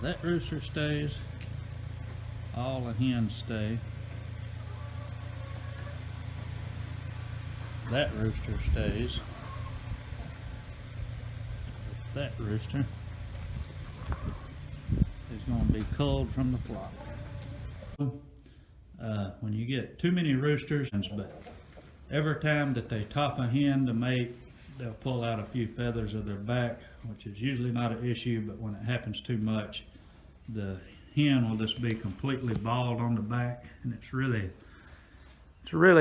That rooster stays. All the hens stay. That rooster stays. That rooster is going to be culled from the flock. When you get too many roosters, but every time that they top a hen to mate, they'll pull out a few feathers of their back, which is usually not an issue, but when it happens too much, the hen will just be completely bald on the back, and it's really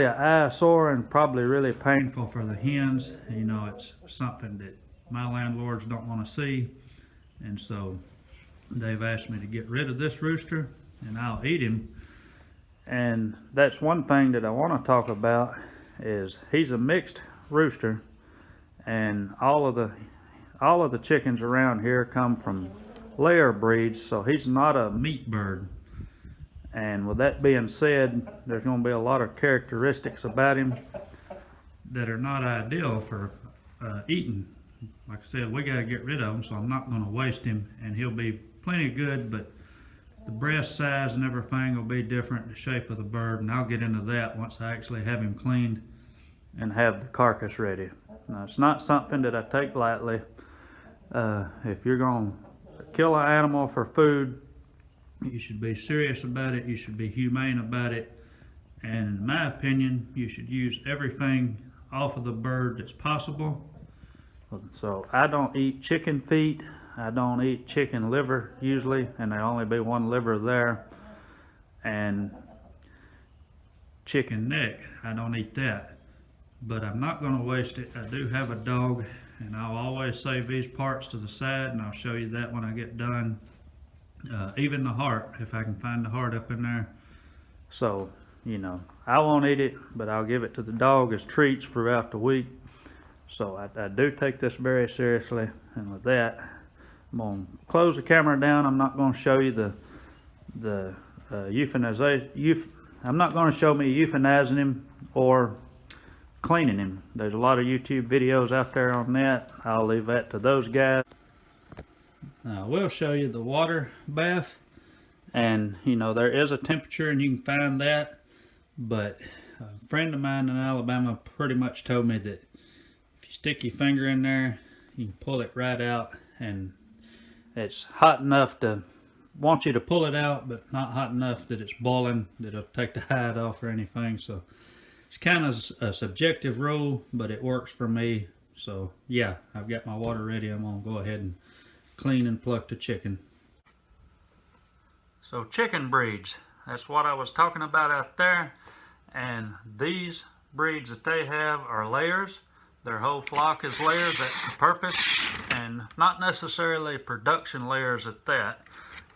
an eyesore and probably really painful for the hens. You know, it's something that my landlords don't want to see, and so they've asked me to get rid of this rooster, and I'll eat him. And that's one thing that I want to talk about, is he's a mixed rooster, and all of the chickens around here come from layer breeds, so he's not a meat bird. And with that being said, there's going to be a lot of characteristics about him that are not ideal for eating. Like I said, we got to get rid of him, so I'm not going to waste him, and he'll be plenty good, but the breast size and everything will be different, the shape of the bird, and I'll get into that once I actually have him cleaned and have the carcass ready. Now, it's not something that I take lightly. If you're going to kill an animal for food, you should be serious about it, you should be humane about it, and in my opinion, you should use everything off of the bird that's possible. So I don't eat chicken feet, I don't eat chicken liver usually, and there'll only be one liver there. And chicken neck, I don't eat that. But I'm not going to waste it. I do have a dog, and I'll always save these parts to the side, and I'll show you that when I get done. Even the heart, if I can find the heart up in there. So, you know, I won't eat it, but I'll give it to the dog as treats throughout the week. So I do take this very seriously, and with that, I'm going to close the camera down. I'm not going to show you the euthanization. I'm not going to show me euthanizing him or cleaning him. There's a lot of YouTube videos out there on that. I'll leave that to those guys. Now, I will show you the water bath, and you know, there is a temperature and you can find that, but a friend of mine in Alabama pretty much told me that if you stick your finger in there, you can pull it right out, and it's hot enough to want you to pull it out, but not hot enough that it's boiling, that it'll take the hide off or anything. So it's kind of a subjective rule, but it works for me. So yeah, I've got my water ready. I'm gonna go ahead and clean and pluck the chicken. So chicken breeds, that's what I was talking about out there. And these breeds that they have are layers. Their whole flock is layers. That's the purpose, and not necessarily production layers at that.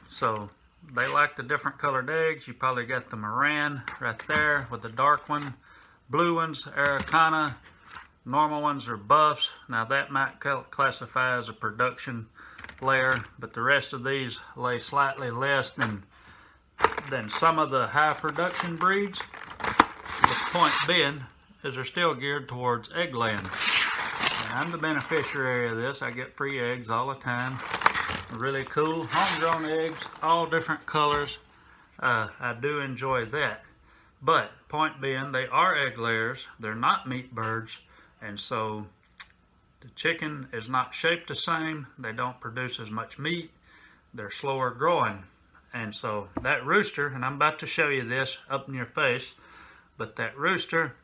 So they like the different colored eggs. You probably got the Moran right there with the dark one. Blue ones, Araucana. Normal ones are buffs. Now that might classify as a production layer, but the rest of these lay slightly less than some of the high production breeds. The point being is they're still geared towards egg laying. And I'm the beneficiary of this. I get free eggs all the time. Really cool homegrown eggs, all different colors. I do enjoy that. But point being, they are egg layers. They're not meat birds, and so the chicken is not shaped the same. They don't produce as much meat. They're slower growing. And so that rooster, and I'm about to show you this up in your face, but that rooster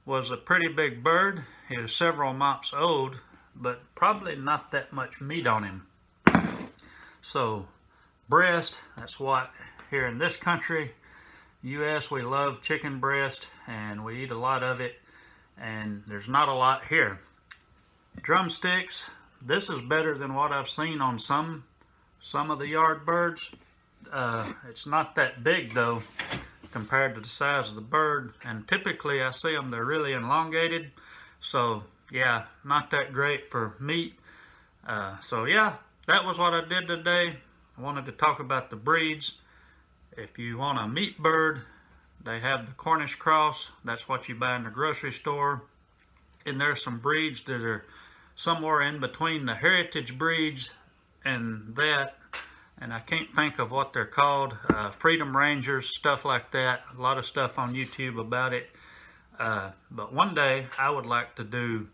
was a pretty big bird. He was several months old, but probably not that much meat on him. So breast, that's what here in this country, US, we love chicken breast, and we eat a lot of it, and there's not a lot here. Drumsticks, this is better than what I've seen on some of the yard birds. It's not that big though compared to the size of the bird, and typically I see them, they're really elongated. So yeah, not that great for meat. So yeah, that was what I did today. I wanted to talk about the breeds. If you want a meat bird, they have the Cornish cross. That's what you buy in the grocery store. And there's some breeds that are somewhere in between the heritage breeds and that. and I can't think of what they're called, Freedom Rangers, stuff like that. A lot of stuff on YouTube about it. But one day I would like to do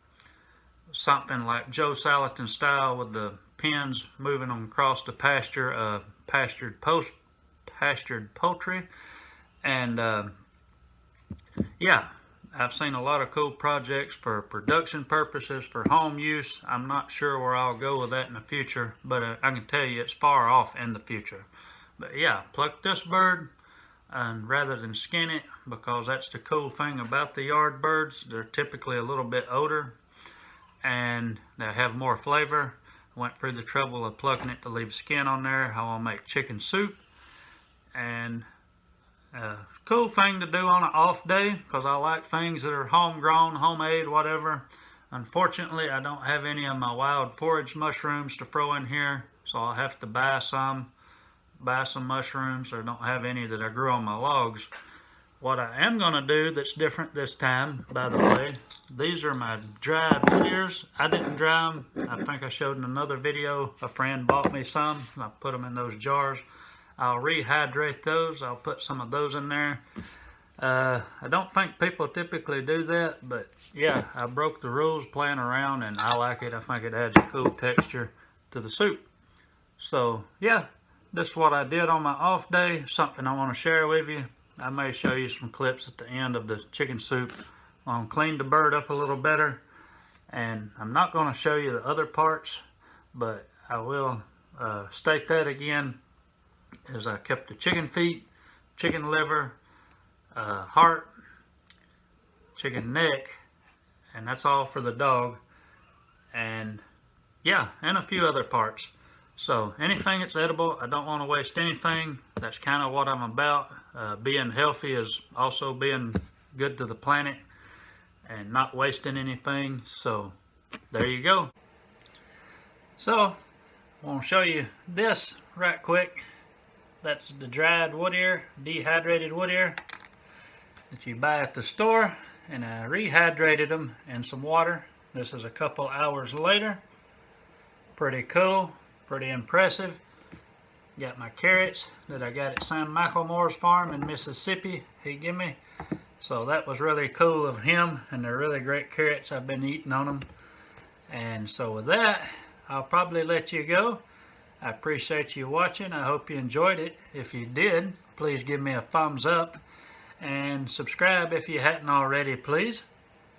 something like Joe Salatin style with the pens moving them across the pasture, pastured poultry. And yeah, I've seen a lot of cool projects for production purposes, for home use. I'm not sure where I'll go with that in the future, but I can tell you it's far off in the future. But yeah, pluck this bird, and rather than skin it, because that's the cool thing about the yard birds. They're typically a little bit older and they have more flavor. Went through the trouble of plucking it to leave skin on there. How I'll make chicken soup. And cool thing to do on an off day, because I like things that are homegrown, homemade, whatever. Unfortunately, I don't have any of my wild forage mushrooms to throw in here, so I'll have to buy some mushrooms, or don't have any that I grew on my logs. What I am going to do that's different this time, by the way, these are my dried wood ears. I didn't dry them. I think I showed in another video. A friend bought me some, and I put them in those jars. I'll rehydrate those. I'll put some of those in there. I don't think people typically do that, but yeah, I broke the rules playing around, and I like it. I think it adds a cool texture to the soup. So yeah, this is what I did on my off day, something I want to share with you. I may show you some clips at the end of the chicken soup. I'll clean the bird up a little better, and I'm not going to show you the other parts, but I will state that again, as I kept the chicken feet, chicken liver, heart, chicken neck, and that's all for the dog, and yeah, and a few other parts. So anything that's edible, I don't want to waste anything. That's kind of what I'm about. Being healthy is also being good to the planet and not wasting anything. So there you go. So I want to show you this right quick. That's the dried wood ear, dehydrated wood ear that you buy at the store, and I rehydrated them in some water. This is a couple hours later. Pretty cool. Pretty impressive. Got my carrots that I got at Sam McElmore's farm in Mississippi. He gave me. So that was really cool of him, and they're really great carrots. I've been eating on them. And so with that, I'll probably let you go. I appreciate you watching. I hope you enjoyed it. If you did, please give me a thumbs up and subscribe if you hadn't already, please.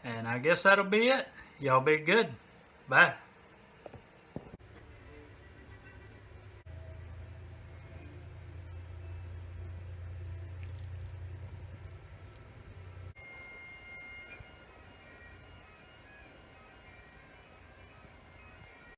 And I guess that'll be it. Y'all be good. Bye.